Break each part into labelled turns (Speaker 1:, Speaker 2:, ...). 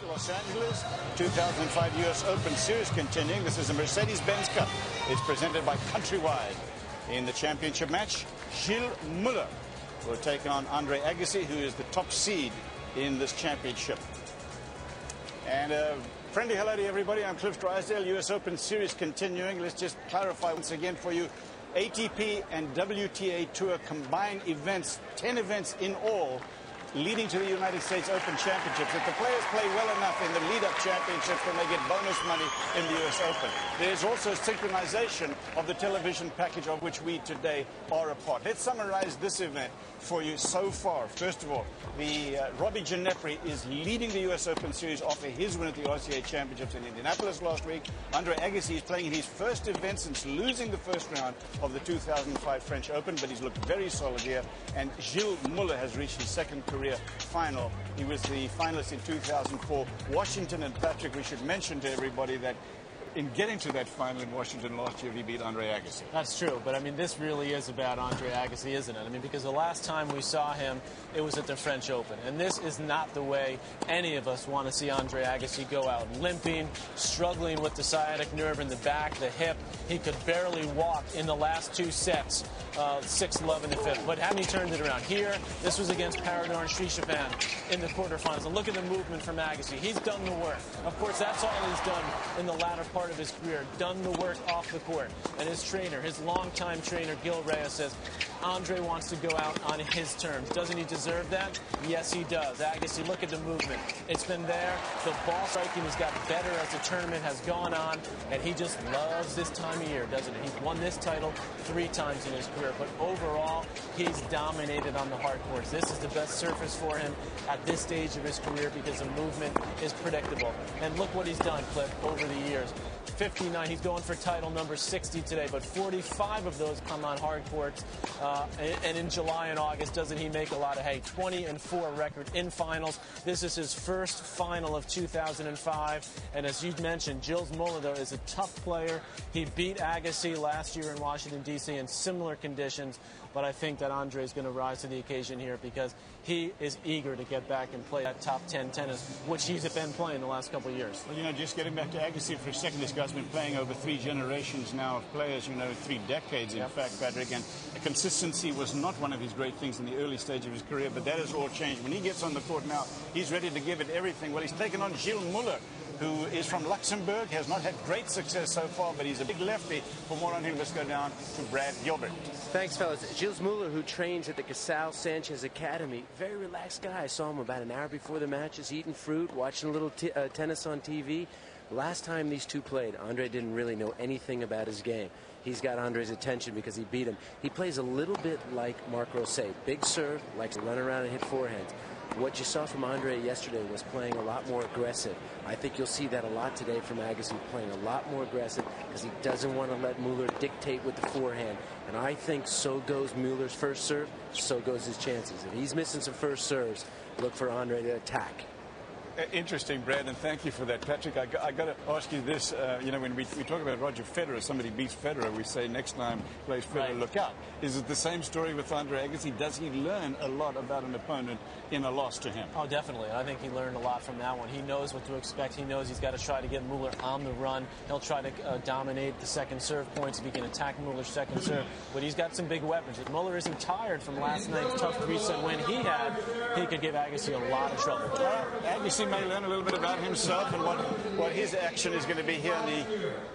Speaker 1: Los Angeles, 2005 U.S. Open Series continuing. This is the Mercedes-Benz Cup. It's presented by Countrywide. In the championship match, Gilles Muller will take on Andre Agassi, who is the top seed in this championship. And friendly hello to everybody. I'm Cliff Drysdale. U.S. Open Series continuing. Let's just clarify once again for you. ATP and WTA Tour combined events, 10 events in all, leading to the United States Open Championships. If the players play well enough in the lead-up championships, then they get bonus money in the U.S. Open. There's also synchronization of the television package of which we today are a part. Let's summarize this event for you so far. First of all, the Robbie Ginepri is leading the U.S. Open Series after his win at the RCA Championships in Indianapolis last week. Andre Agassi is playing in his first event since losing the first round of the 2005 French Open, but he's looked very solid here. And Gilles Muller has reached his second career final. He was the finalist in 2004. Washington and Patrick, we should mention to everybody that in getting to that final in Washington last year, he beat Andre Agassi.
Speaker 2: That's true, but I mean, this really is about Andre Agassi, isn't it? I mean, because the last time we saw him, it was at the French Open, and this is not the way any of us want to see Andre Agassi go out. Limping, struggling with the sciatic nerve in the back, the hip. He could barely walk in the last two sets, 6-love in the fifth. But having he turned it around here, this was against Paradorn Srichaphan in the quarterfinals. And look at the movement from Agassi. He's done the work. Of course, that's all he's done in the latter part of his career, done the work off the court. And his trainer, his longtime trainer, Gilles says, Andre wants to go out on his terms. Doesn't he deserve that? Yes, he does. Agassi, look at the movement. It's been there. The ball striking has got better as the tournament has gone on, and he just loves this time of year, doesn't he? He's won this title 3 times in his career, but overall, he's dominated on the hard courts. This is the best surface for him at this stage of his career because the movement is predictable. And look what he's done, Cliff, over the years. 59, he's going for title number 60 today, but 45 of those come on hard courts. And in July and August, doesn't he make a lot of hay? 20-4 record in finals. This is his first final of 2005. And as you mentioned, Gilles Muller, though, is a tough player. He beat Agassi last year in Washington, D.C. in similar conditions. But I think that Andre is going to rise to the occasion here because he is eager to get back and play that top 10 tennis, which he's been playing the last couple of years.
Speaker 1: Well, you know, just getting back to Agassi for a second, this guy's been playing over 3 generations now of players, 3 decades, in fact, Patrick. And consistency was not one of his great things in the early stage of his career, but that has all changed. When he gets on the court now, he's ready to give it everything. Well, he's taken on Gilles Muller, who is from Luxembourg, has not had great success so far, but he's a big lefty. For more on him, let's go down to Brad Gilbert.
Speaker 3: Thanks, fellas. Gilles Muller, who trains at the Casal Sanchez Academy, very relaxed guy. I saw him about an hour before the matches, eating fruit, watching a little tennis on TV. Last time these two played, Andre didn't really know anything about his game. He's got Andre's attention because he beat him. He plays a little bit like Marc Rosset. Big serve, likes to run around and hit forehands. What you saw from Andre yesterday was playing a lot more aggressive. I think you'll see that a lot today from Agassi, playing a lot more aggressive because he doesn't want to let Muller dictate with the forehand. And I think so goes Muller's first serve, so goes his chances. If he's missing some first serves, look for Andre to attack.
Speaker 1: Interesting, Brad, and thank you for that. Patrick, I got to ask you this. When we talk about Roger Federer, somebody beats Federer, we say next time plays Federer, right, look out. Is it the same story with Andre Agassi? Does he learn a lot about an opponent in a loss to him?
Speaker 2: Oh, definitely. I think he learned a lot from that one. He knows what to expect. He knows he's got to try to get Muller on the run. He'll try to dominate the second serve points if he can attack Muller's second serve. But he's got some big weapons. If Muller isn't tired from last night's tough 3-set win he had, he could give Agassi a lot of trouble.
Speaker 1: Agassi may learn a little bit about himself and what his action is going to be here in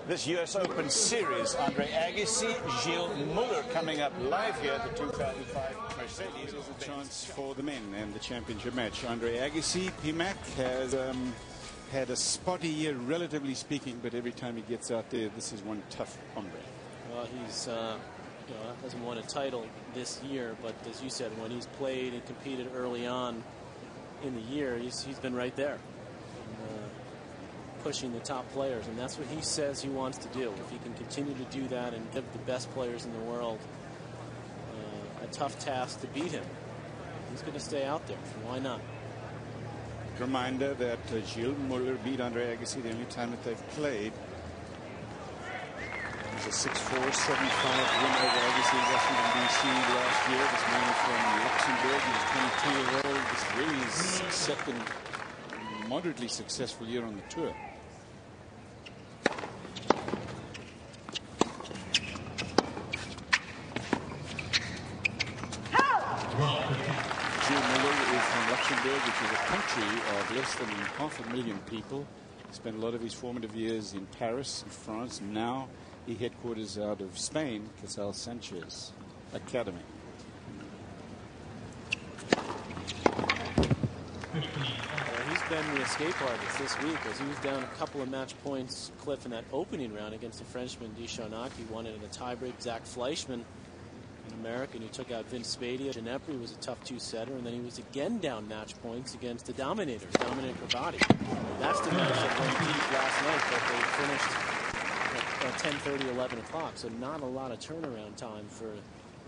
Speaker 1: this U.S. Open Series. Andre Agassi, Gilles Muller coming up live here at the 2005 Mercedes. Is a chance for the men and the championship match. Andre Agassi, PMAC, has had a spotty year, relatively speaking, but every time he gets out there, this is one tough hombre.
Speaker 2: Well, he's hasn't won a title this year, but as you said, when he's played and competed early on in the year, he's been right there, pushing the top players, and that's what he says he wants to do. If he can continue to do that and give the best players in the world a tough task to beat him, he's going to stay out there. So why not?
Speaker 1: Reminder that Gilles Muller beat Andre Agassi the only time that they've played. It was a 6-4, 7-5 win over Agassi in Washington, D.C. last year. This man is from Luxembourg. He's 22 years old. This really is his second
Speaker 4: moderately successful year on the tour. Gilles Muller is from Luxembourg, which is a country of less than 500,000 people. He spent a lot of his formative years in Paris, in France. Now he headquarters out of Spain, Casal Sanchez Academy.
Speaker 2: He's been the escape artist this week, as he was down a couple of match points, Cliff, in that opening round against the Frenchman Descharnac. He won it in a tiebreak. Zach Fleischmann, an American who took out Vince Spadea. Ginepri was a tough two-setter, and then he was again down match points against the Dominator, Dominic Cravati. That's the match that went deep last night, but they finished at 10:30, 11 o'clock. So not a lot of turnaround time for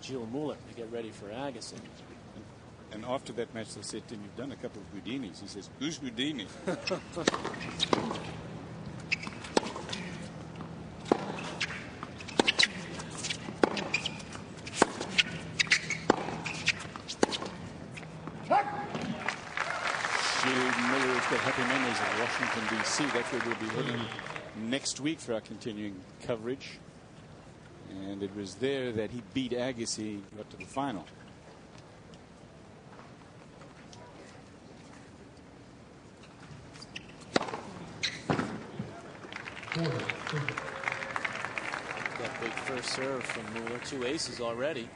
Speaker 2: Gilles Muller to get ready for Agassi.
Speaker 4: And after that match, they said, "Tim, you've done a couple of Houdinis." He says, "Who's Houdini?" Gilles Muller has got happy memories of Washington, D.C. That's where we'll be heading next week for our continuing coverage. And it was there that he beat Agassi, got to the final.
Speaker 2: That big first serve from Muller. 2 aces already.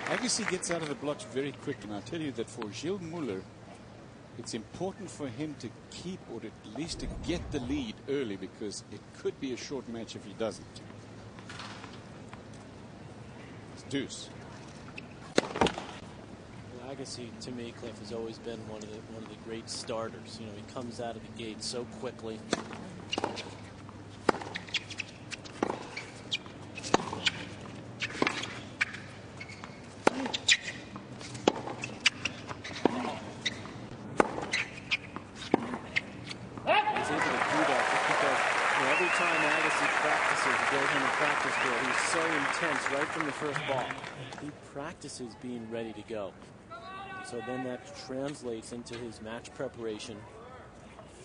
Speaker 4: Agassi gets out of the blocks very quick, and I'll tell you that for Gilles Muller, it's important for him to keep, or at least to get the lead early, because it could be a short match if he doesn't. It's deuce.
Speaker 2: Well, Agassi, to me, Cliff, has always been one of the great starters. You know, he comes out of the gate so quickly. Right from the first ball, he practices being ready to go. So then that translates into his match preparation.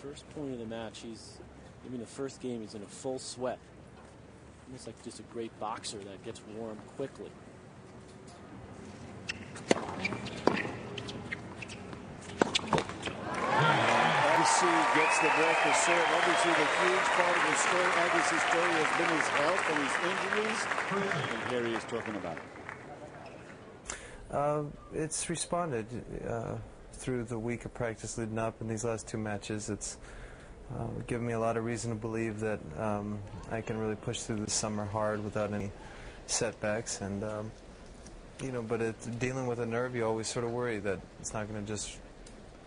Speaker 2: First point of the match, the first game, he's in a full sweat. Almost like just a great boxer that gets warm quickly.
Speaker 1: Agassi gets the break to serve. Obviously, the huge part of the story, Agassi's story, has been his health and his injuries.
Speaker 4: And Harry is talking about it.
Speaker 5: It's responded through the week of practice leading up in these last two matches. It's given me a lot of reason to believe that I can really push through the summer hard without any setbacks. And but dealing with a nerve, you always sort of worry that it's not going to just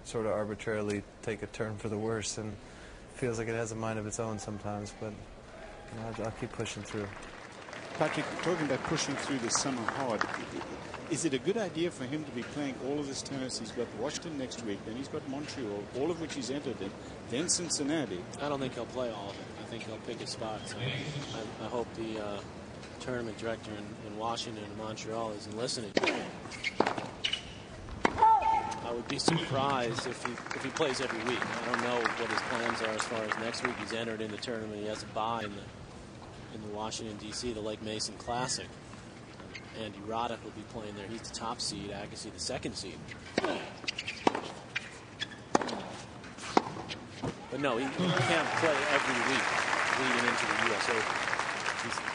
Speaker 5: sort of arbitrarily take a turn for the worse, and feels like it has a mind of its own sometimes, but I'll keep pushing through.
Speaker 4: Patrick, talking about pushing through the summer hard, is it a good idea for him to be playing all of this tennis? He's got Washington next week, then he's got Montreal, all of which he's entered in, then Cincinnati.
Speaker 2: I don't think he'll play all of it. I think he'll pick his spots. I hope the tournament director in Washington and Montreal isn't listening. I would be surprised if he plays every week. I don't know what his plans are as far as next week. He's entered in the tournament. He has a bye in the Washington, D.C., the Lake Mason Classic. Andy Roddick will be playing there. He's the top seed. Agassi the second seed. But no, he can't play every week leading into the U.S. Open.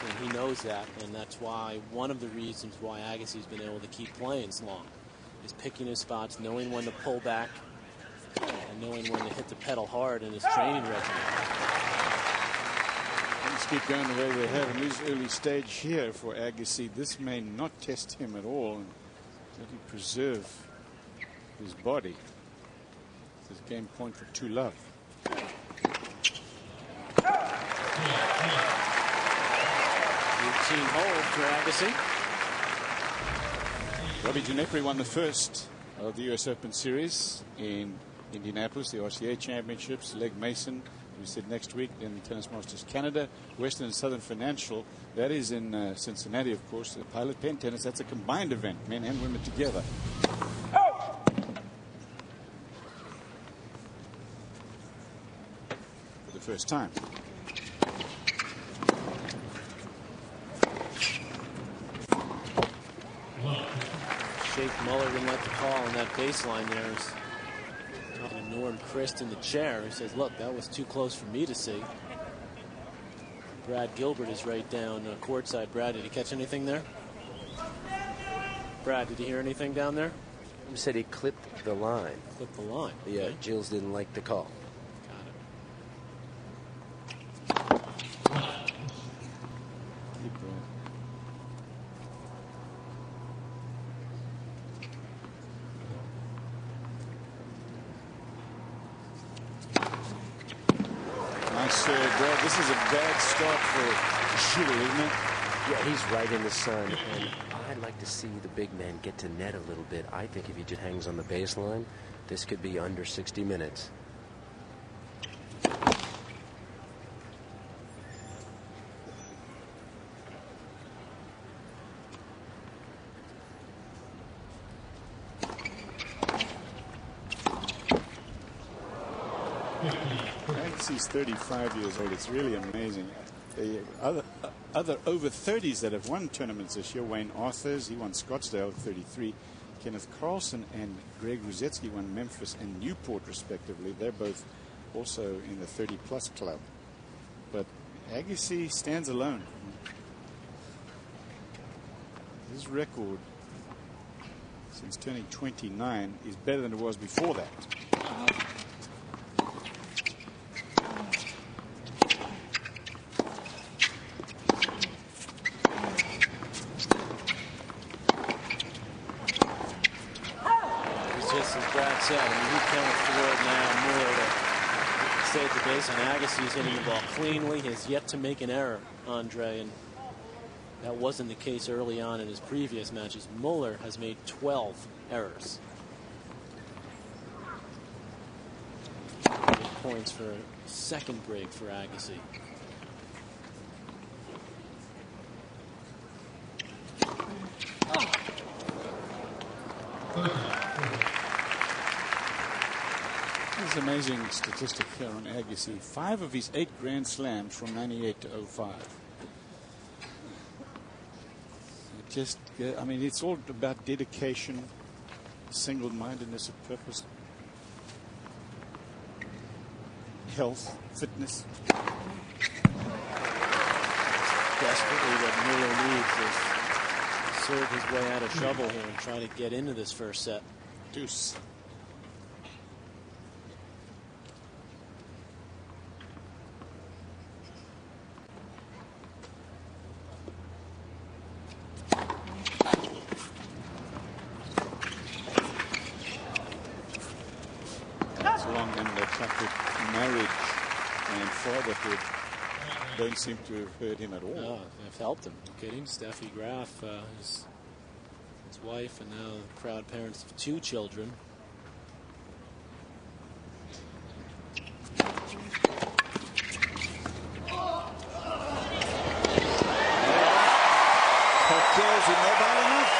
Speaker 2: And he knows that, and that's why one of the reasons why Agassi's been able to keep playing so long is picking his spots, knowing when to pull back, and knowing when to hit the pedal hard in his training regimen.
Speaker 4: Let's keep going the way they have in this early stage here for Agassi. This may not test him at all, and let him preserve his body. This is game point for 2-love.
Speaker 2: hold for Agassi.
Speaker 4: Robbie Ginepri won the first of the U.S. Open Series in Indianapolis, the RCA Championships. Leg Mason, we said next week, then Tennis Masters Canada, Western and Southern Financial. That is in Cincinnati, of course. The Pilot Pen Tennis, that's a combined event, men and women together. For the first time.
Speaker 2: Muller didn't like the call on that baseline there. He's talking to Norm Christ in the chair. He says, look, that was too close for me to see. Brad Gilbert is right down courtside. Brad, did he catch anything there? Brad, did you hear anything down there?
Speaker 3: He said he clipped the line.
Speaker 2: Clipped the line.
Speaker 3: Yeah, Gilles didn't like the call.
Speaker 2: Got it.
Speaker 4: Keep going. Nice, Brad. This is a bad start for Gilles, isn't it?
Speaker 3: Yeah, he's right in the sun, and I'd like to see the big man get to net a little bit. I think if he just hangs on the baseline, this could be under 60 minutes.
Speaker 4: Agassi's 35 years old. It's really amazing. The other over 30s that have won tournaments this year, Wayne Arthurs, he won Scottsdale at 33. Kenneth Carlson and Greg Ruzetsky won Memphis and Newport, respectively. They're both also in the 30-plus club. But Agassi stands alone. His record since turning 29 is better than it was before that.
Speaker 2: Said. I mean, he can't afford now Muller to stay at the base, and Agassi's hitting the ball cleanly. He has yet to make an error, Andre, and that wasn't the case early on in his previous matches. Muller has made 12 errors. 8 points for a second break for Agassi.
Speaker 4: This is an amazing statistic here on Agassi. 5 of his 8 Grand Slams from 98 to 05. I mean, it's all about dedication, single-mindedness of purpose, health, fitness.
Speaker 2: Desperately what Muller needs is serve his way out of trouble here and try to get into this first set.
Speaker 4: Deuce. Don't seem to have hurt him at all.
Speaker 2: No, they've helped him. No kidding. Steffi Graf, his wife, and now the proud parents of 2 children.
Speaker 4: Cocktails immobile enough.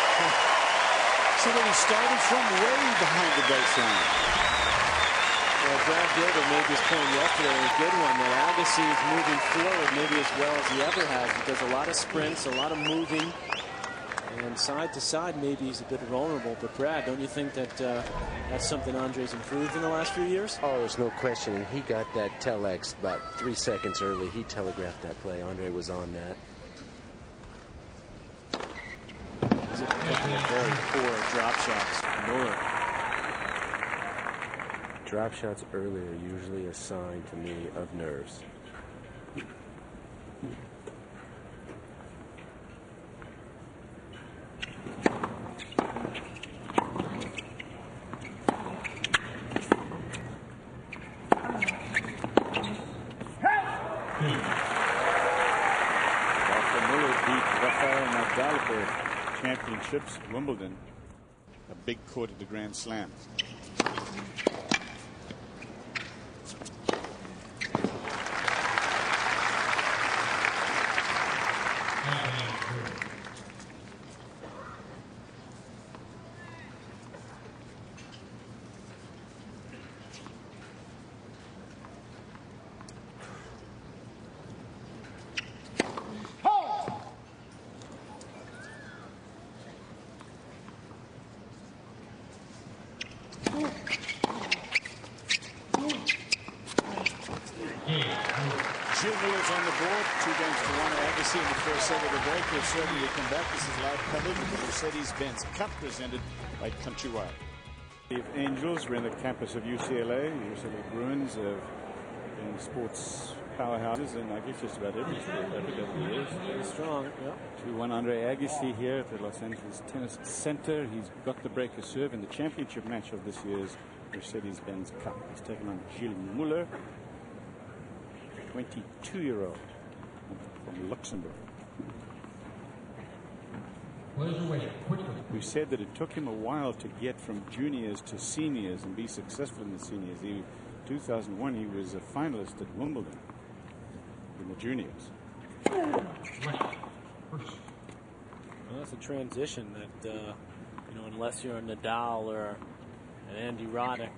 Speaker 4: See where he started from, way behind the baseline.
Speaker 2: Well, Brad Gilbert made this point yesterday, a good one, that Agassi is moving forward maybe as well as he ever has, because a lot of sprints, a lot of moving, and side to side maybe he's a bit vulnerable. But Brad, don't you think that that's something Andre's improved in the last few years?
Speaker 3: Oh, there's no question. And he got that telex about 3 seconds early. He telegraphed that play. Andre was on that.
Speaker 2: He's a very poor drop shots from Muller.
Speaker 3: Drop shots early are usually a sign to me of nerves.
Speaker 2: Muller beat
Speaker 4: Nadal at the championships, Wimbledon, a big court at the Grand Slam.
Speaker 1: Gilles Muller's on the board, 2-1 Agassi in the first set of the break. We'll certainly come back. This is live coverage of the Mercedes-Benz Cup presented by Countrywide.
Speaker 4: The Angels were in the campus of UCLA. UCLA Bruins have been sports powerhouses, and I guess just about every sport over the years.
Speaker 2: Very strong, yeah.
Speaker 4: 2-1 Andre Agassi here at the Los Angeles Tennis Center. He's got the breaker serve in the championship match of this year's Mercedes-Benz Cup. He's taken on Gilles Muller, 22-year-old from Luxembourg. We said that it took him a while to get from juniors to seniors and be successful in the seniors. In 2001, he was a finalist at Wimbledon in the juniors.
Speaker 2: Well, that's a transition that, you know, unless you're a Nadal or an Andy Roddick,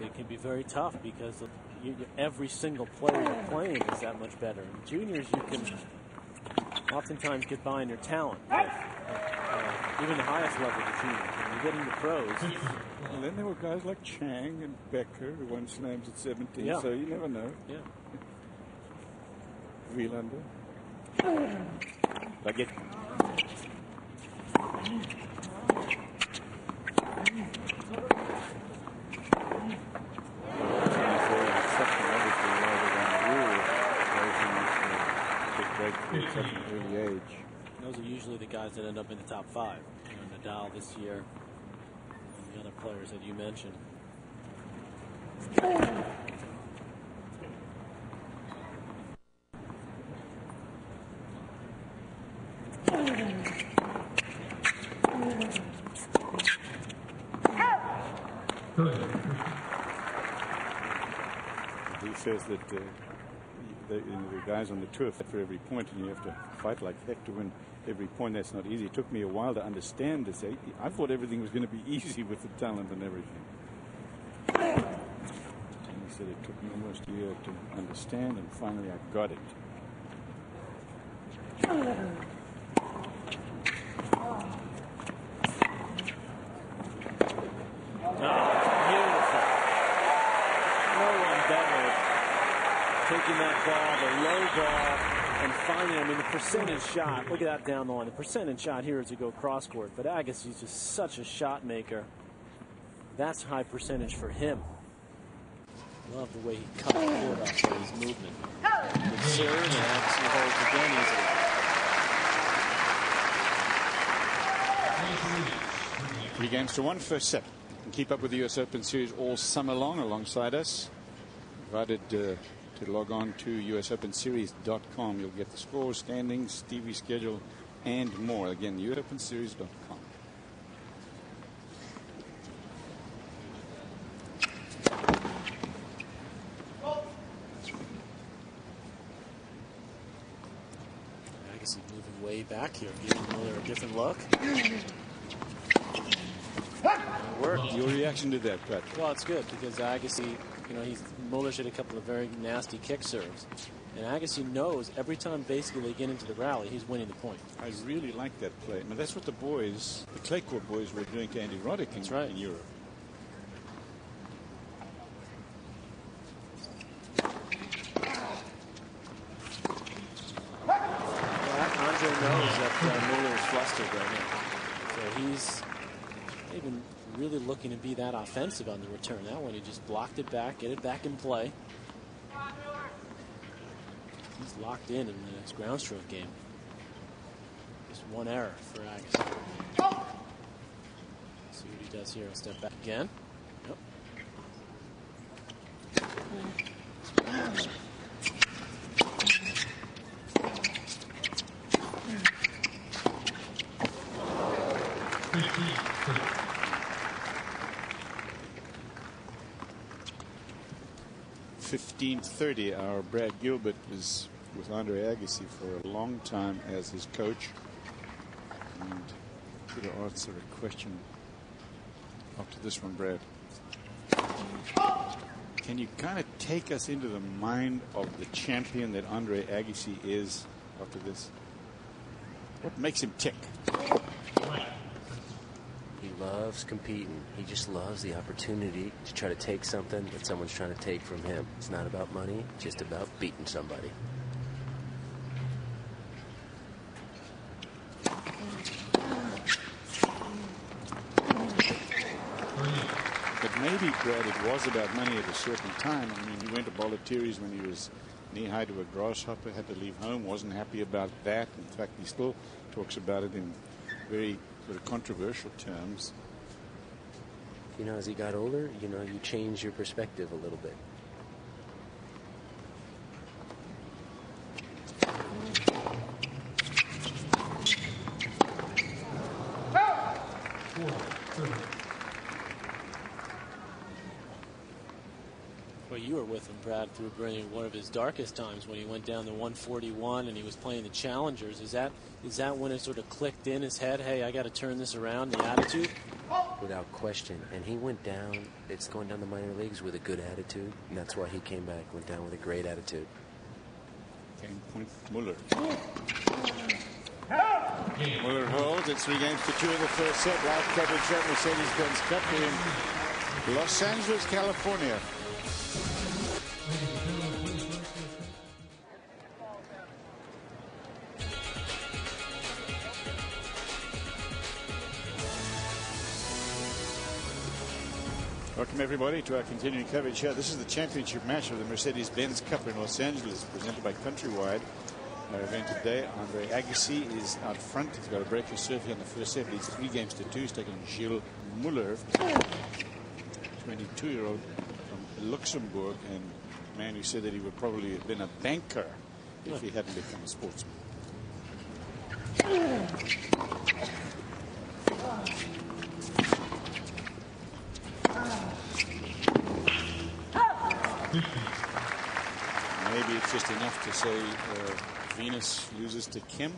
Speaker 2: it can be very tough because every single player you're playing is that much better. In juniors, you can oftentimes get by on your talent. But, even the highest level of the juniors. When you get into pros.
Speaker 4: Well, then there were guys like Chang and Becker who won slams at 17,
Speaker 2: yeah.
Speaker 4: So you never know.
Speaker 2: Yeah.
Speaker 4: Wielander. Like it. At such an early age.
Speaker 2: Those are usually the guys that end up in the top 5. You know, Nadal this year, and the other players that you mentioned.
Speaker 4: He says that the guys on the tour fight for every point, and you have to fight like heck to win every point. That's not easy. It took me a while to understand this. I thought everything was going to be easy with the talent and everything. And he said it took me almost a year to understand, and finally I got it.
Speaker 2: Taking that ball, the low ball, and finding, I mean, the percentage shot, look at that down the line. The percentage shot here is to go cross court, but Agassi's just such a shot maker. That's high percentage for him. Love the way he cut the court off with his movement. Good serve, and Agassi holds again easily.
Speaker 1: 3-1 first set. And keep up with the US Open Series all summer long alongside us. Invited to log on to usopenseries.com. You'll get the scores, standings, TV schedule, and more. Again, usopenseries.com.
Speaker 2: Agassi moving way back here, giving Muller a different look. Worked.
Speaker 1: Your reaction to that, Patrick?
Speaker 2: Well, it's good because Agassi, you know, Muller hit a couple of very nasty kick serves. And Agassi knows every time basically they get into the rally, he's winning the point.
Speaker 1: I really like that play. Now, that's what the boys, the clay court boys, were doing to Andy Roddick in Europe.
Speaker 2: Well, Andre knows that Muller is flustered right now. So he's even really looking to be that offensive on the return. That one, he just blocked it back, get it back in play. He's locked in his ground stroke game. Just one error for Agassi. See what he does here. He'll step back again. Yep.
Speaker 4: 15:30. Our Brad Gilbert was with Andre Agassi for a long time as his coach, and could have answered a question after this one, Brad. Can you kind of take us into the mind of the champion that Andre Agassi is after this? What makes him tick?
Speaker 3: He loves competing. He just loves the opportunity to try to take something that someone's trying to take from him. It's not about money, just about beating somebody.
Speaker 4: But maybe, Brad, it was about money at a certain time. I mean, he went to Bollettieri's when he was knee-high to a grasshopper, had to leave home, wasn't happy about that. In fact, he still talks about it in very sort of controversial terms.
Speaker 3: You know, as he got older, you know, you change your perspective a little bit.
Speaker 2: Well, you were with him, Brad, through one of his darkest times when he went down to 141 and he was playing the challengers. Is that when it sort of clicked in his head, hey, I got to turn this around, the attitude?
Speaker 3: Without question. And he went down, it's going down the minor leagues with a good attitude, and that's why he came back, went down with a great attitude.
Speaker 4: Game point, Muller. Muller holds. It's 3 games to 2 in the first set. Live coverage at Mercedes-Benz Cup in Los Angeles, California. Welcome, everybody, to our continuing coverage here. This is the championship match of the Mercedes-Benz Cup in Los Angeles, presented by Countrywide. Our event today, Andre Agassi is out front. He's got a breaker serve here in the first set. Leads 3 games to 2. He's taking Gilles Muller, 22-year-old from Luxembourg, and a man who said that he would probably have been a banker if he hadn't become a sportsman. Maybe it's just enough to say Venus loses to Kim,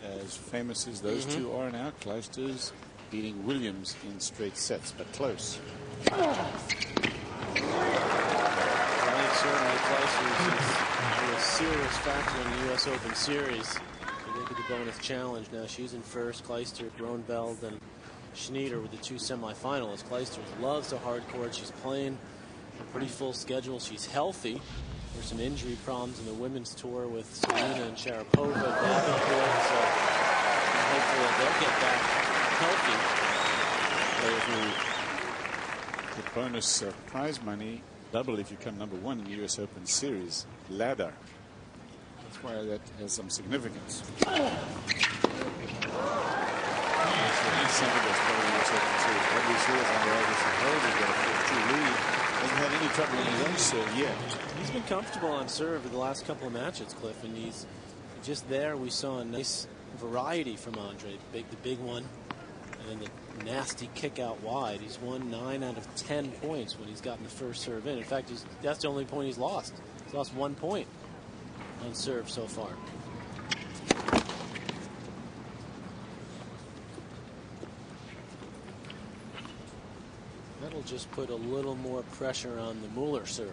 Speaker 4: as famous as those two are now. Clijsters beating Williams in straight sets, but close.
Speaker 2: I think certainly Clijsters is a serious factor in the U.S. Open Series. You look at the bonus challenge now. She's in first. Clijsters, Gronveld, and Schneider with the 2 semifinalists. Clijsters loves the hard court. She's playing a pretty full schedule. She's healthy. There's some injury problems in the women's tour with Serena and Sharapova back and forth, so hopefully they'll get back healthy.
Speaker 4: The bonus prize money double if you come number 1 in the U.S. Open Series ladder. That's why that has some significance. Hasn't had any trouble in his own serve yet.
Speaker 2: He's been comfortable on serve the last couple of matches, Cliff, and he's just there. We saw a nice variety from Andre. The big one, and then the nasty kick out wide. He's won 9 out of 10 points when he's gotten the first serve in. In fact, that's the only point he's lost. He's lost 1 point on serve so far. That'll just put a little more pressure on the Muller serve.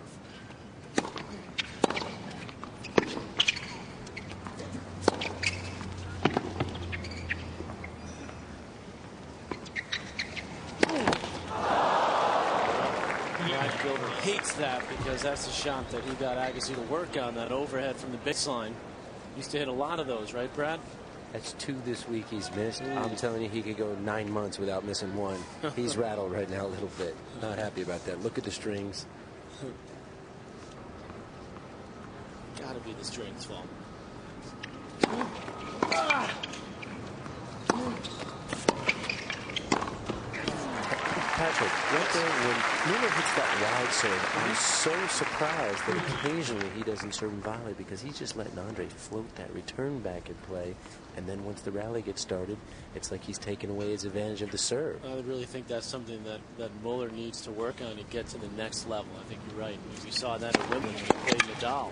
Speaker 2: Gilbert hates that because that's the shot that he got Agassi to work on, that overhead from the baseline. Used to hit a lot of those, right, Brad?
Speaker 3: That's 2 this week he's missed. I'm telling you, he could go 9 months without missing 1. He's rattled right now a little bit. Not happy about that. Look at the strings.
Speaker 2: Gotta be the strings fault.
Speaker 3: Pat perfect. Right there, when Muller hits that wide serve, I'm so surprised that occasionally he doesn't serve in volley, because he's just letting Andre float that return back at play. And then once the rally gets started, it's like he's taking away his advantage of the serve.
Speaker 2: I really think that's something that Muller needs to work on to get to the next level. I think you're right. We saw that at Wimbledon when he played Nadal.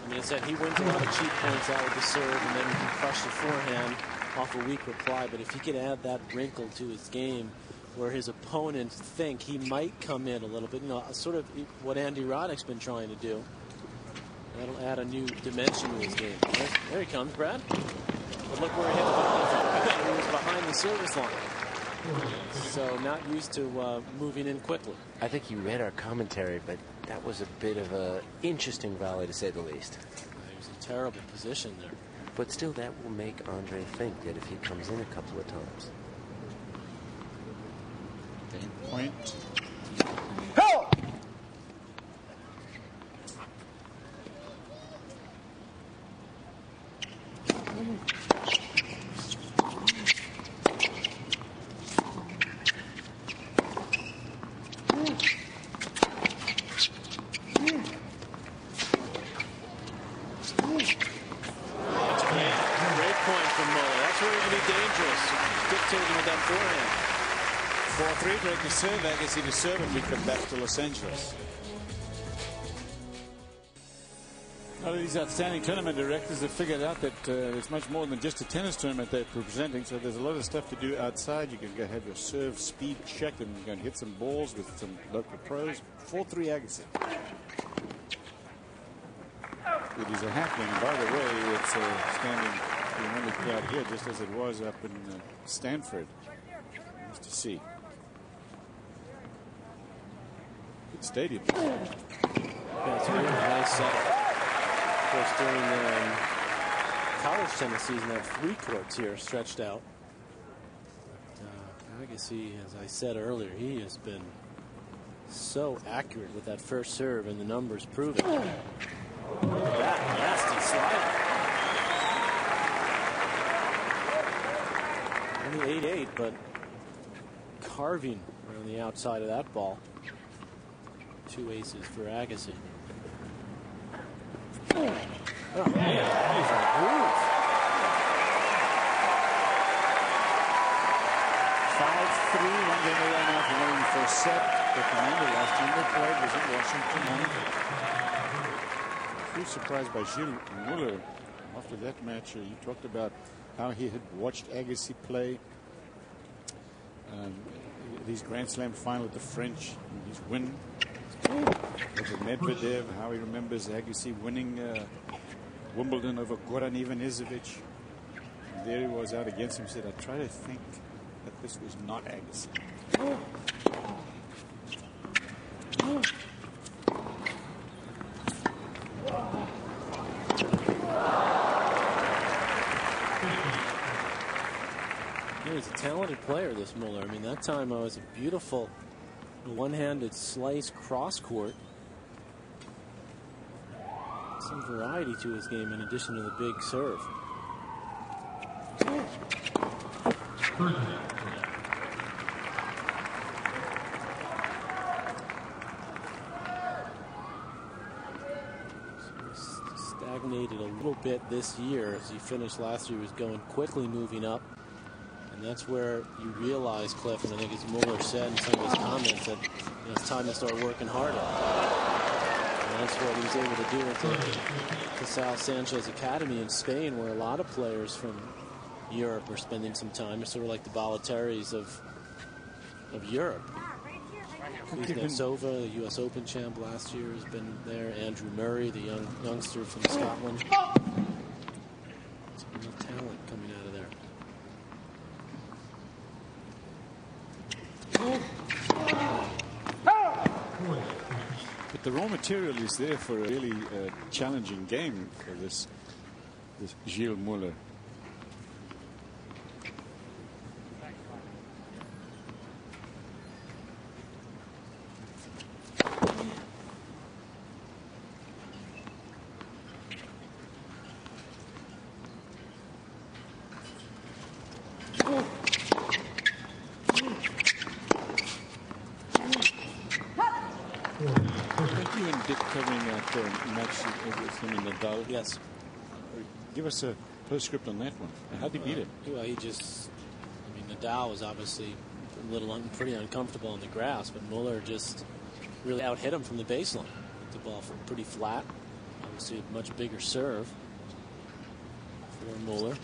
Speaker 2: I mean, it's that he wins a lot of cheap points out with the serve, and then he can crush the forehand off a weak reply. But if he could add that wrinkle to his game, where his opponents think he might come in a little bit, sort of what Andy Roddick's been trying to do, that'll add a new dimension to his game. There he comes, Brad. But look where he hit the volley from. He was behind the service line. So not used to moving in quickly.
Speaker 3: I think he read our commentary, but that was a bit of an interesting volley, to say the least.
Speaker 2: It was a terrible position there.
Speaker 3: But still, that will make Andre think that if he comes in a couple of times.
Speaker 1: Point.
Speaker 3: Go!
Speaker 1: To serve Agassi to serve, and we come back to Los Angeles. These outstanding tournament directors have figured out that it's much more than just a tennis tournament they're presenting, so there's a lot of stuff to do outside. You can go have your serve speed checked and go and hit some balls with some local pros. 4-3 Agassi. It is a happening. By the way, it's standing in only crowd here, just as it was up in Stanford. Nice to see. Stadium.
Speaker 2: Yeah, it's a really nice setup. Of course, during the college tennis season, they have 3 courts here stretched out. Agassi, as I said earlier, he has been so accurate with that first serve, and the numbers prove it. That nasty slide. Only 8-8, but carving around the outside of that ball. 2 aces for Agassi. Oh, man, he's in a groove.
Speaker 1: 5-3, one game away now from winning the first set. The commander last time they played was in Washington. Huge surprise by Gilles Muller. After that match, you talked about how he had watched Agassi play these Grand Slam final at the French, his win over Medvedev, how he remembers Agassi winning Wimbledon over Goran Ivanisevic. And there he was out against him. He said, I try to think that this was not Agassi.
Speaker 2: He's a talented player, this Muller. I mean, that time it was a beautiful one-handed slice cross-court. Some variety to his game in addition to the big serve. Stagnated a little bit this year. As he finished last year, he was going quickly, moving up. And that's where you realize, Cliff, and I think as Muller said in some of his comments, that it's time to start working harder. And that's what he was able to do at the Casal Sanchez Academy in Spain, where a lot of players from Europe are spending some time. It's sort of like the Balotellis of Europe. Kuznetsova, the U.S. Open champ last year, has been there. Andrew Murray, the youngster from Scotland. Some real talent coming out of there.
Speaker 1: But the raw material is there for a really challenging game for this Gilles Muller.
Speaker 4: Muller match with him and Nadal.
Speaker 6: Yes.
Speaker 4: Give us a postscript on that one. How did he beat him?
Speaker 6: Well, I mean, Nadal was obviously a little pretty uncomfortable on the grass, but Muller just really out-hit him from the baseline. The ball pretty flat. Obviously, a much bigger serve for Muller.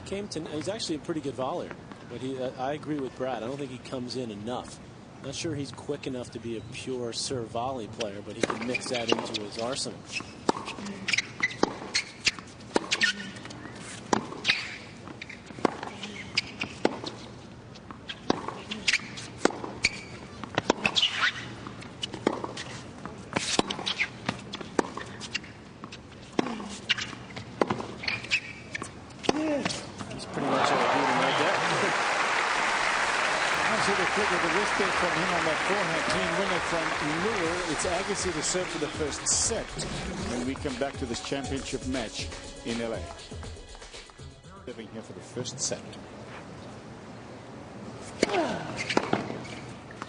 Speaker 6: He's actually a pretty good volleyer, but I agree with Brad. I don't think he comes in enough. Not sure he's quick enough to be a pure serve volley player, but he can mix that into his arsenal.
Speaker 4: From him on that forehand, clean winner from Muller. It's Agassi to serve for the first set when we come back to this championship match in LA. Serving here for the first set.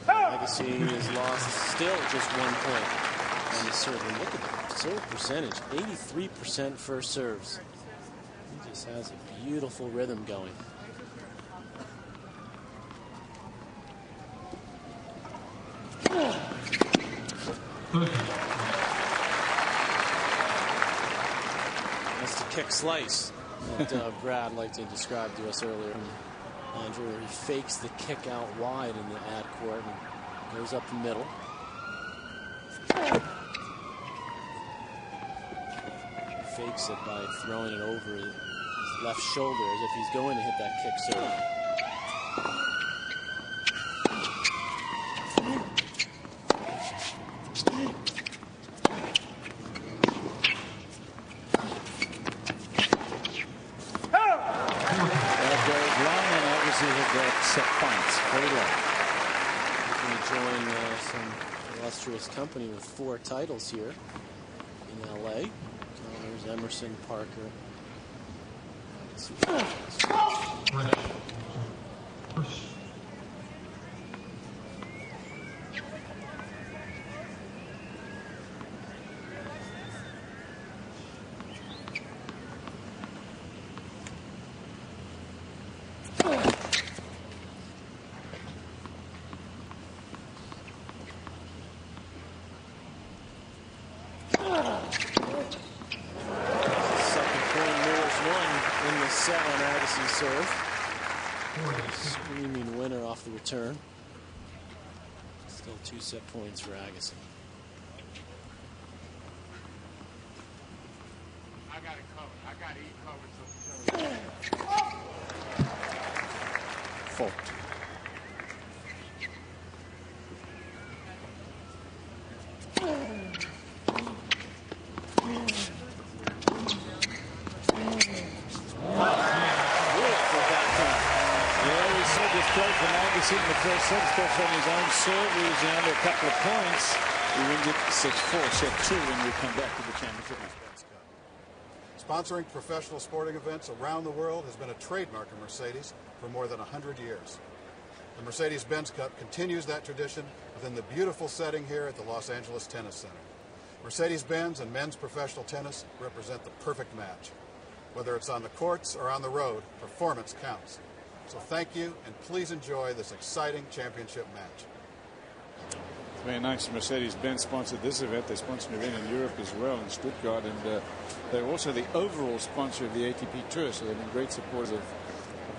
Speaker 6: Agassi has lost still just 1 point on the serve. And look at the serve percentage, 83% first serves. He just has a beautiful rhythm going. That's the kick slice that Brad liked to describe to us earlier. Andre, where he fakes the kick out wide in the ad court and goes up the middle. He fakes it by throwing it over his left shoulder as if he's going to hit that kick serve.
Speaker 4: Set points. Very well.
Speaker 6: Going to join some illustrious company with 4 titles here in LA. Connors, Emerson, Parker. Let's see. Screaming winner off the return. Still 2 set points for Agassi.
Speaker 7: I got it covered. I got it covered.
Speaker 4: Fault. In the first set, especially on his own serve, losing under a couple of points. He wins it 6-4, set 2 when we come back to the championship.
Speaker 8: Sponsoring professional sporting events around the world has been a trademark of Mercedes for more than 100 years. The Mercedes-Benz Cup continues that tradition within the beautiful setting here at the Los Angeles Tennis Center. Mercedes-Benz and men's professional tennis represent the perfect match. Whether it's on the courts or on the road, performance counts. So thank you, and please enjoy this exciting championship match.
Speaker 4: Very nice. Mercedes-Benz sponsored this event. They sponsored an event in Europe as well, in Stuttgart, and they're also the overall sponsor of the ATP Tour, so they've been great supporters of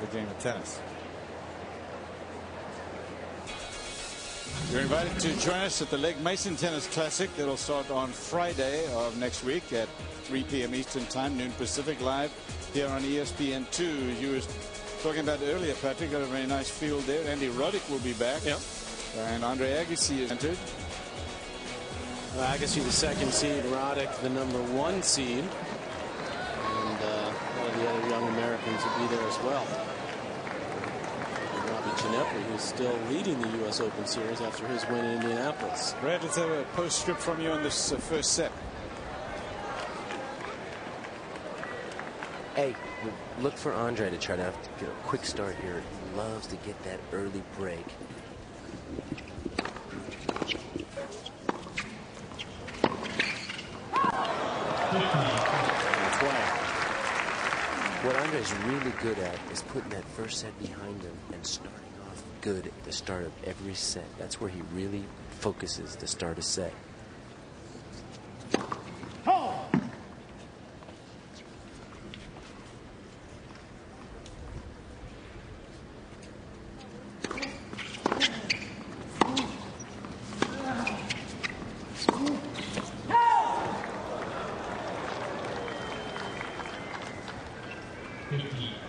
Speaker 4: the game of tennis. You're invited to join us at the Legg Mason Tennis Classic. That'll start on Friday of next week at 3 p.m. Eastern Time, noon Pacific, live here on ESPN2. You were talking about earlier, Patrick, got a very nice field there. Andy Roddick will be back.
Speaker 6: Yep.
Speaker 4: And Andre Agassi is entered.
Speaker 6: Agassi, the 2nd seed. Roddick, the number 1 seed. And a lot of the other young Americans will be there as well. Robbie Ginepri, who's still leading the U.S. Open Series after his win in Indianapolis.
Speaker 4: Brad, let's have a postscript from you on this first set.
Speaker 3: Hey, look for Andre to try to get a quick start here. He loves to get that early break. Andre's really good at is putting that first set behind him and starting off good at the start of every set. That's where he really focuses to start a set.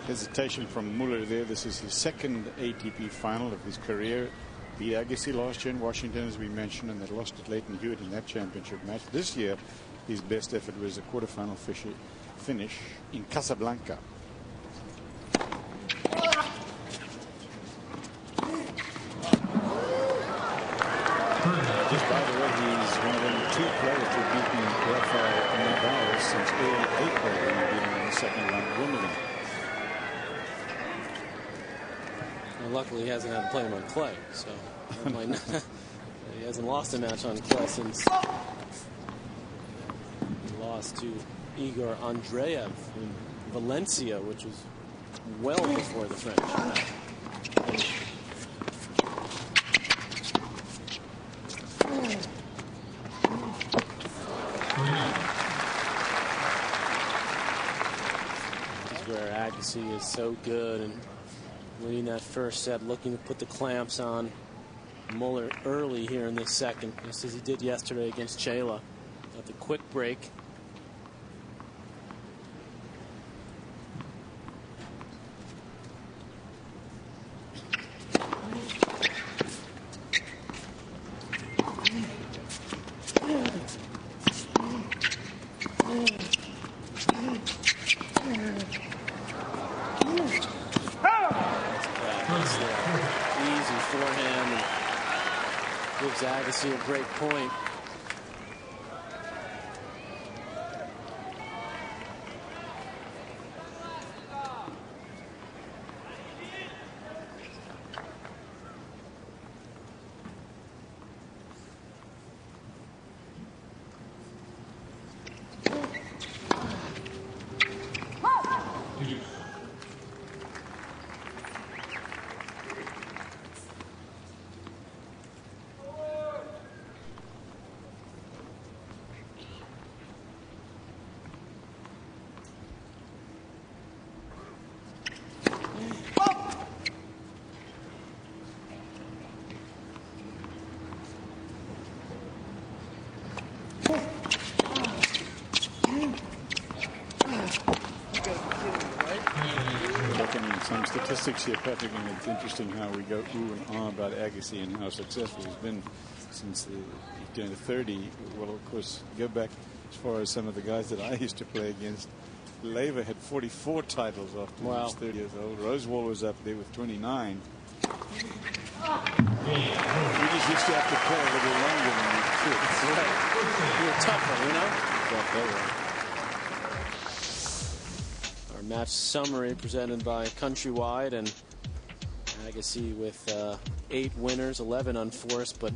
Speaker 4: Hesitation from Muller there. This is his second ATP final of his career. Beat Agassi last year in Washington, as we mentioned, and they lost to Leighton Hewitt in that championship match. This year, his best effort was a quarterfinal finish in Casablanca. Just by the way, he's one of only 2 players to have beaten Rafael Nadal since early April when he beat him in the second round of Wimbledon.
Speaker 6: Well, luckily, he hasn't had to play him on clay, so that might not, he hasn't lost a match on clay since he lost to Igor Andreev in Valencia, which was well before the French. This is where Agassi is so good and winning that first set, looking to put the clamps on Muller early here in this second, just as he did yesterday against Chela at the quick break. Agassi a great point.
Speaker 4: Some statistics here, Patrick, and it's interesting how we go ooh and ah about Agassi and how successful he's been since he's doing 30. Well, of course, go back as far as some of the guys that I used to play against. Lever had 44 titles after he was 30 years old. Rosewall was up there with 29. We just used to have to play a little longer than we could.
Speaker 6: That's right. You were tougher, you know?
Speaker 4: Exactly.
Speaker 6: Match summary presented by Countrywide, and Agassi with 8 winners, 11 unforced, but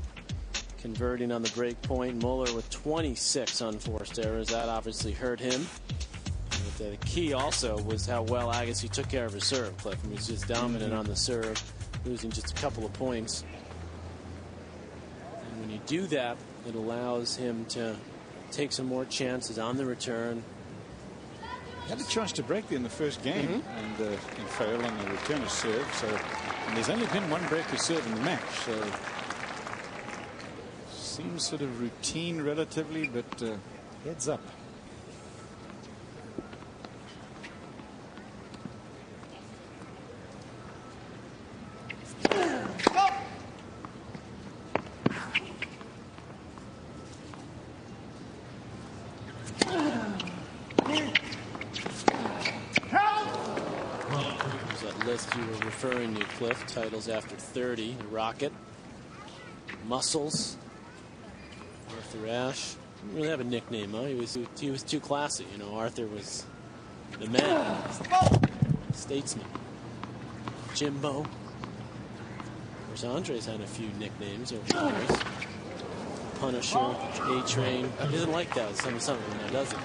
Speaker 6: converting on the break point. Muller with 26 unforced errors. That obviously hurt him. But the key also was how well Agassi took care of his serve, Cliff. He was just dominant on the serve, losing just a couple of points. And when you do that, it allows him to take some more chances on the return.
Speaker 4: Had a chance to break there in the first game and fail on the return of serve. So, and there's only been one break of serve in the match. So, seems sort of routine relatively, but heads up.
Speaker 6: You were referring to, Cliff. Titles after 30. The Rocket. Muscles. Arthur Ashe. Didn't really have a nickname, huh? He was too classy. You know, Arthur was the man. Statesman. Jimbo. Of course, Andre's had a few nicknames over the years. Punisher. A-Train. He doesn't like that. Some of them now, does he?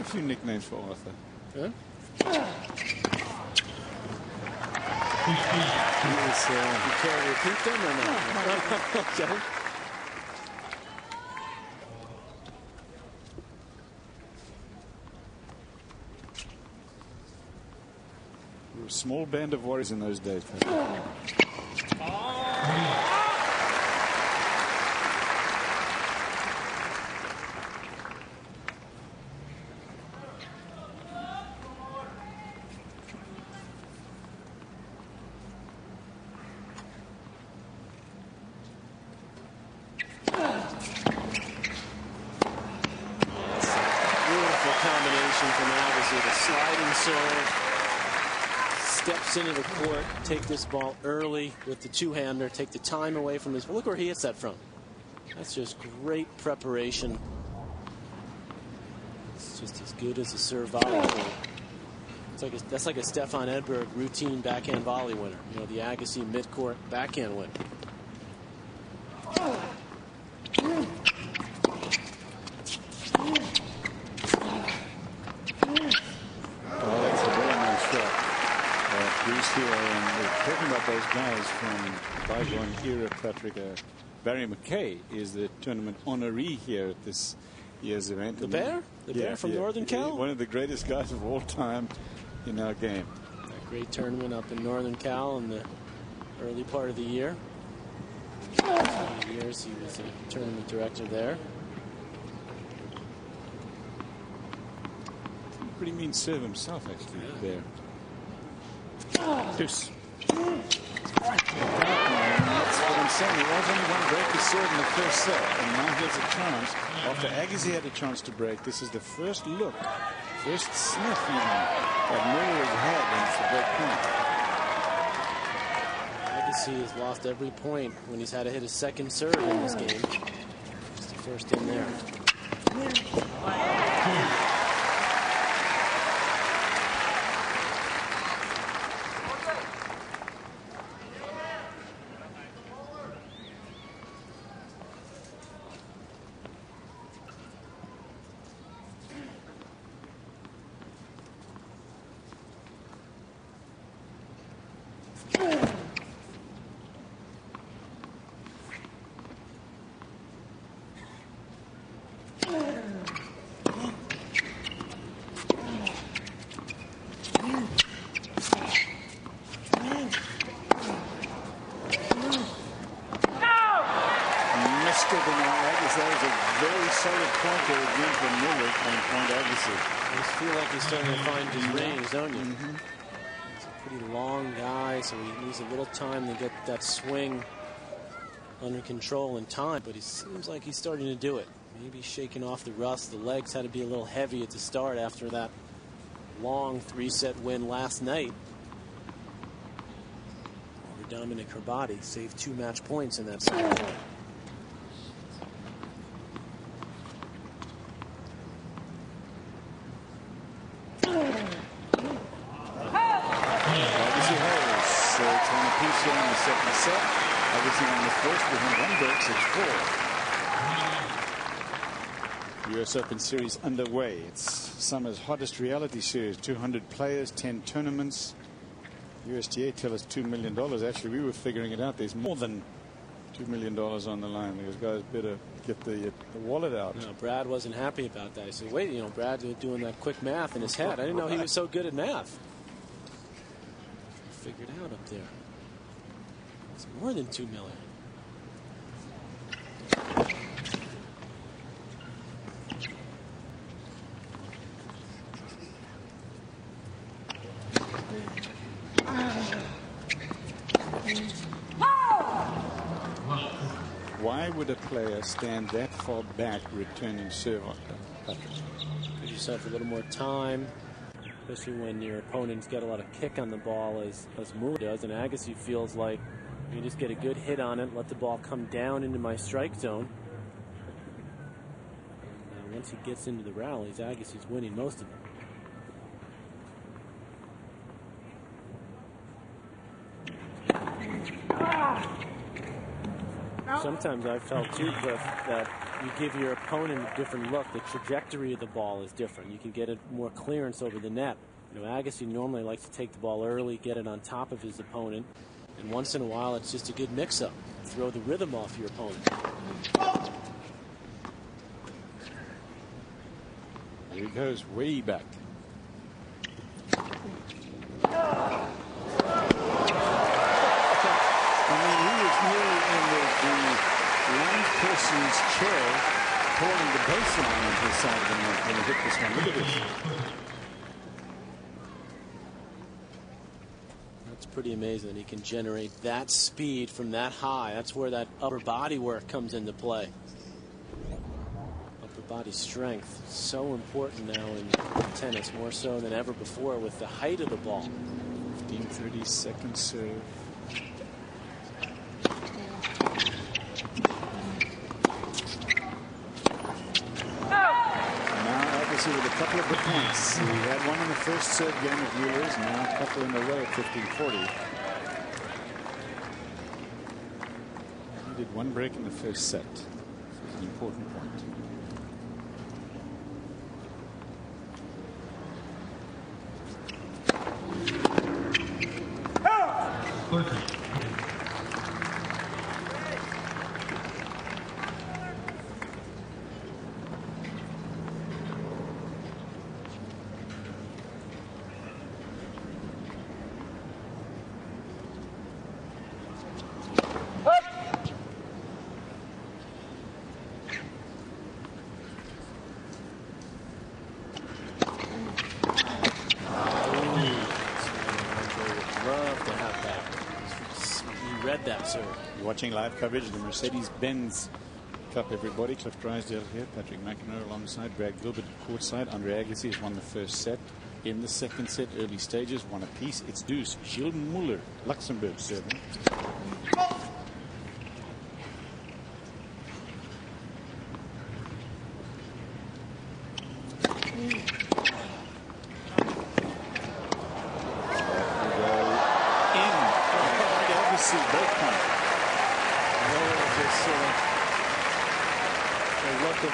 Speaker 4: a few nicknames for Arthur.
Speaker 6: Huh? You care to repeat them or not? Okay.
Speaker 4: We were a small band of warriors in those days.
Speaker 6: From Agassi, the sliding serve, steps into the court, take this ball early with the two-hander, take the time away from his. Look where he hits that from. That's just great preparation. It's just as good as a serve volley. That's like a Stefan Edberg routine backhand volley winner. You know, the Agassi midcourt backhand winner.
Speaker 4: Here, and we're talking about those guys from bygone era. Patrick, Barry McKay is the tournament honoree here at this year's event.
Speaker 6: The Bear? The Bear from Northern Cal?
Speaker 4: One of the greatest guys of all time in our game.
Speaker 6: That great tournament up in Northern Cal in the early part of the year. For years he was a tournament director there.
Speaker 4: Pretty mean serve himself, actually, Bear. Deuce. That's what I'm saying. There was only one break to serve in the first set, and now here's a chance. After Agassi had a chance to break, this is the first look, first sniff even, that Muller has had in the break point.
Speaker 6: Agassi has lost every point when he's had to hit a second serve in this game. Just the first in there. Needs a little time to get that swing under control in time, but he seems like he's starting to do it. Maybe shaking off the rust. The legs had to be a little heavy at the start after that long 3-set win last night over Dominic Herbati. Saved 2 match points in that second point.
Speaker 4: In the second set, everything on the first with him 1 break, 6-4. US Open Series underway. It's summer's hottest reality series. 200 players, 10 tournaments. USTA tell us $2 million. Actually, we were figuring it out. There's more than $2 million on the line. Those guys better get the wallet out.
Speaker 6: No, Brad wasn't happy about that. He said, wait, you know, Brad was doing that quick math in his head. I didn't know he was so good at math. Figured out up there. It's more than $2 million.
Speaker 4: Why would a player stand that far back returning serve?
Speaker 6: Give yourself a little more time, especially when your opponent's got a lot of kick on the ball, as Muller does, and Agassi feels like you just get a good hit on it, let the ball come down into my strike zone. And once he gets into the rallies, Agassi's winning most of them. Sometimes I've felt too, Cliff, that you give your opponent a different look. The trajectory of the ball is different. You can get it more clearance over the net. You know, Agassi normally likes to take the ball early, get it on top of his opponent, and once in a while it's just a good mix-up. Throw the rhythm off your opponent.
Speaker 4: Here he goes, way back. I mean, he was nearly in the one person's chair holding the baseline on his side of the net when he hit this one. Look at this.
Speaker 6: That's pretty amazing that he can generate that speed from that high. That's where that upper body work comes into play. Upper body strength, so important now in tennis, more so than ever before with the height of the ball.
Speaker 4: 15-30 second serve. With a couple of good points. He had one in the first serve game of Muller's, now a couple in a row at 15-40. He did one break in the first set. This is an important point. Watching live coverage of the Mercedes-Benz Cup, everybody. Cliff Drysdale here, Patrick McEnroe alongside Brad Gilbert courtside. Andre Agassi has won the first set. In the second set, early stages, one apiece. It's deuce. Gilles Muller, Luxembourg, serving.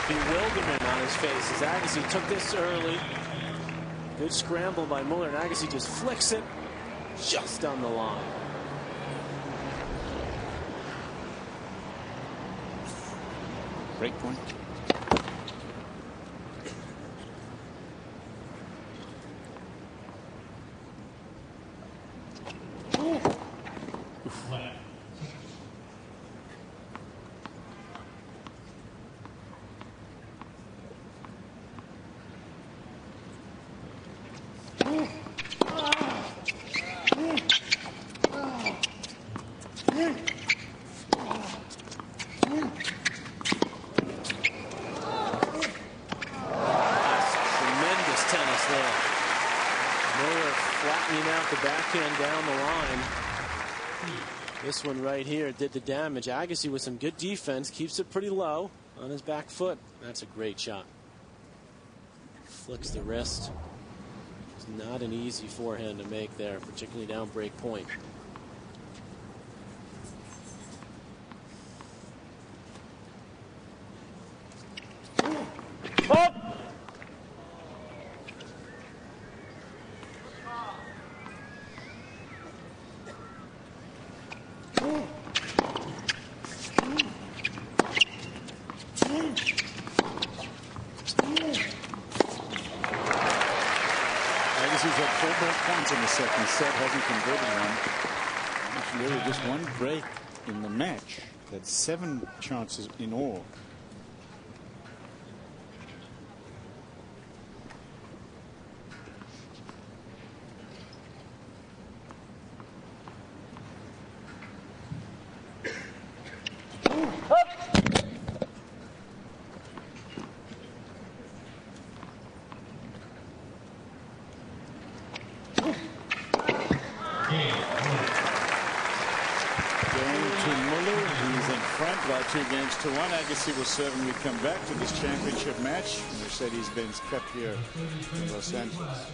Speaker 6: Bewilderment on his face as Agassi took this early. Good scramble by Muller, and Agassi just flicks it just on the line.
Speaker 4: Break point.
Speaker 6: Down the line. This one right here did the damage. Agassi with some good defense keeps it pretty low on his back foot. That's a great shot. Flicks the wrist. It's not an easy forehand to make there, particularly down break point.
Speaker 4: In the second set, hasn't converted one. Really just one break in the match. That's 7 chances in all. By 2-1. Agassi will serve and we come back to this championship match. Mercedes-Benz Cup here in Los Angeles.